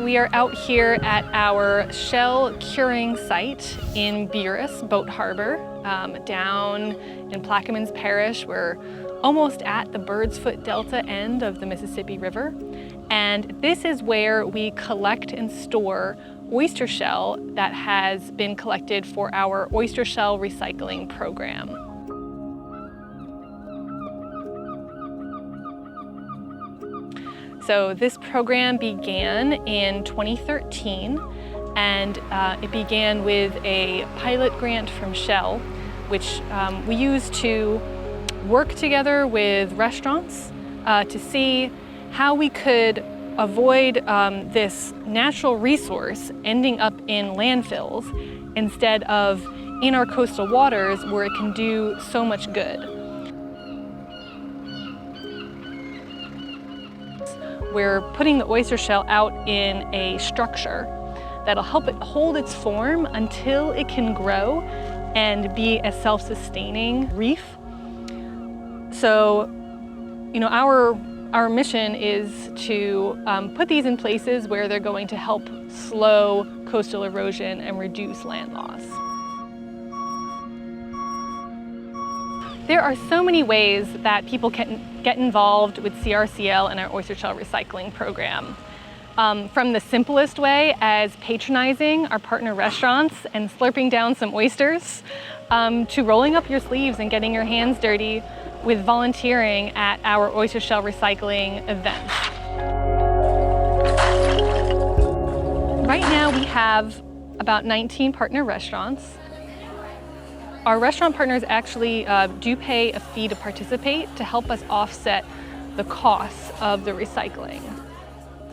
We are out here at our shell curing site in Buras Boat Harbor, down in Plaquemines Parish. We're almost at the Bird's Foot Delta end of the Mississippi River. And this is where we collect and store oyster shell that has been collected for our oyster shell recycling program. So this program began in 2013, and it began with a pilot grant from Shell, which we used to work together with restaurants to see how we could avoid this natural resource ending up in landfills instead of in our coastal waters where it can do so much good. We're putting the oyster shell out in a structure that'll help it hold its form until it can grow and be a self-sustaining reef. So, our mission is to put these in places where they're going to help slow coastal erosion and reduce land loss. There are so many ways that people can get involved with CRCL and our oyster shell recycling program. From the simplest way as patronizing our partner restaurants and slurping down some oysters, to rolling up your sleeves and getting your hands dirty with volunteering at our oyster shell recycling events. Right now we have about 19 partner restaurants. Our restaurant partners actually do pay a fee to participate to help us offset the costs of the recycling.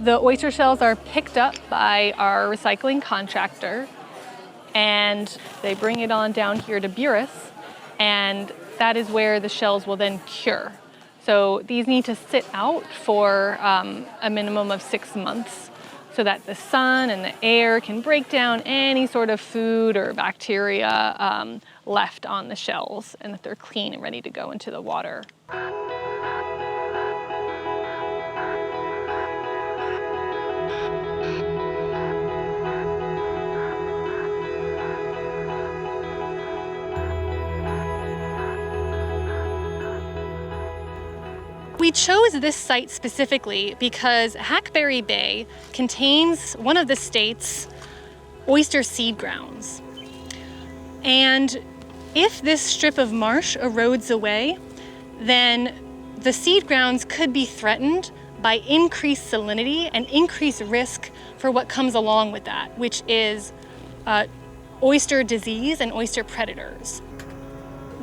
The oyster shells are picked up by our recycling contractor, and they bring it on down here to Buras, and that is where the shells will then cure. So these need to sit out for a minimum of 6 months so that the sun and the air can break down any sort of food or bacteria left on the shells, and that they're clean and ready to go into the water. We chose this site specifically because Hackberry Bay contains one of the state's oyster seed grounds. And if this strip of marsh erodes away, then the seed grounds could be threatened by increased salinity and increased risk for what comes along with that, which is oyster disease and oyster predators.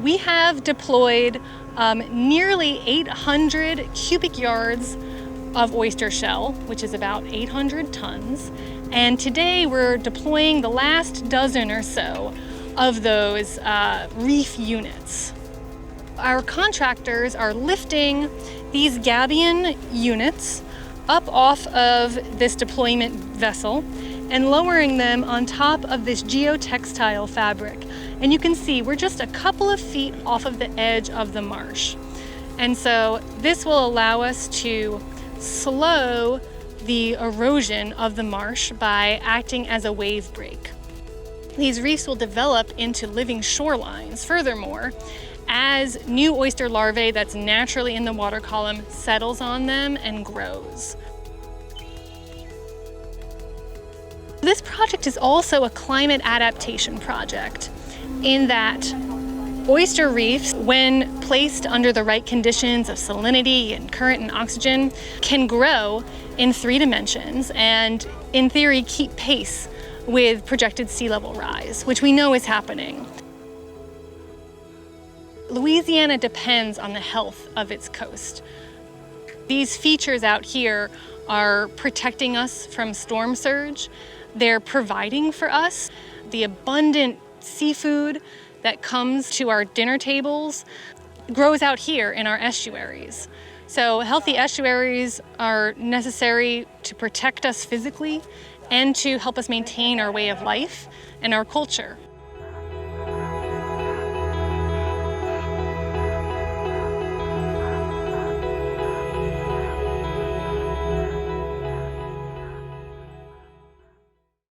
We have deployed nearly 800 cubic yards of oyster shell, which is about 800 tons. And today we're deploying the last dozen or so of those Reef units. Our contractors are lifting these gabion units up off of this deployment vessel and lowering them on top of this geotextile fabric. And you can see we're just a couple of feet off of the edge of the marsh. And so this will allow us to slow the erosion of the marsh by acting as a wave break. These reefs will develop into living shorelines. Furthermore, as new oyster larvae that's naturally in the water column settles on them and grows. This project is also a climate adaptation project in that oyster reefs, when placed under the right conditions of salinity and current and oxygen, can grow in 3 dimensions and, in theory, keep pace with projected sea level rise, which we know is happening. Louisiana depends on the health of its coast. These features out here are protecting us from storm surge. They're providing for us the abundant seafood that comes to our dinner tables, grows out here in our estuaries. So healthy estuaries are necessary to protect us physically and to help us maintain our way of life and our culture.